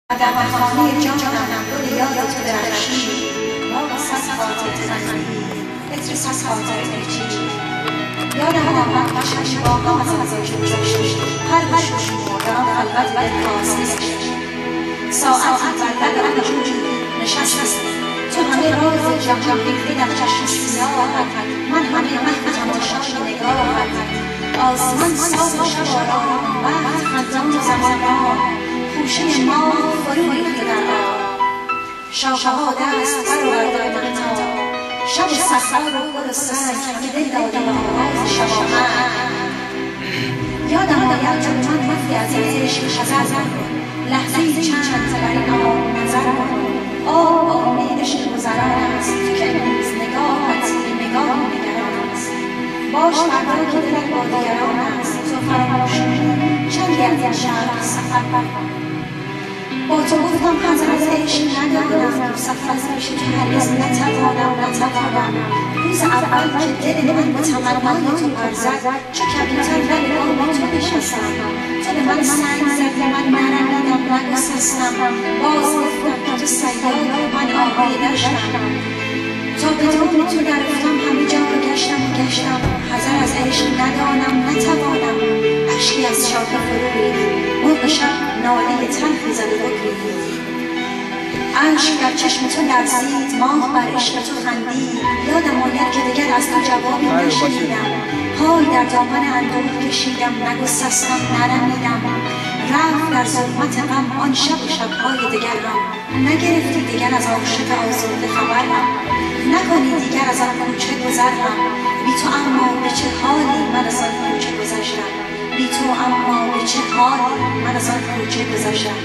در خانه جانم گل یاد تو درخشید، باغ صد خاطر خندید، عطر صد خاطر پیچید. یادم آمد که چشم باغم از غذاش گذشت، قلب شوشید در آن خلوت دل کاستی. ساعتی بر لب آن جوجو نشستی، تو همه راز جهان ریخته در چشم سیاهت، من همه محو تماشای نگاهت. آسمان صاف و شب آرام، وقت خندان و زمان رام، خوشه ما فرو ریخته در آب. شاخه‌ها دست برآورده به مهتاب، شب و صحرا و گل و سنگ همه دل داده به آواز شباهت. یادم آید که من مفتی از این عشق حذر کن، لحظه‌ای چند بر این آب نظر کن. آب آینه عشق گذران است که امروز نگاهت به نگاه نگران است. باش فردا که دلت با دیگران است، تو فراموش کنی چندی از این شهر سفر کن. با تو گفتم حذر از عشق ندارم، سفر از پیش تو هرگز نتوانم. روز اول که دل من به تمنای تو پر زد، چو کبوتر لب بام تو نشستم. تو به من سنگ زدی، من نرمیدم نگسستم. باز گفتم که تو صیاد، من آهای دشتم. تا به دام تو درافتم همه جا گشتم حذر از عشق ندانم نتوانم. اشکی از شاخه فرو ریخت، مرغ شب ناله تلخی زد و بگریخت. اشک در چشم تو لرزید، ماه بر عشق تو خندید. یادم آید که دگر از تو جوابی نشنیدم. پای در دامن اندوه کشیدم، نگسستم نرمیدم. رفت در ظلمت غم آن شب و شب‌های دگر هم، نگرفتی دیگر از عاشق آزرده خبرم. نکنی دیگر از آن کوچه گذرم، بی تو اما به چه حالی من از آن کوچه گذشتم. بی تو اما به چه حالی من از آن کوچه گذشتم.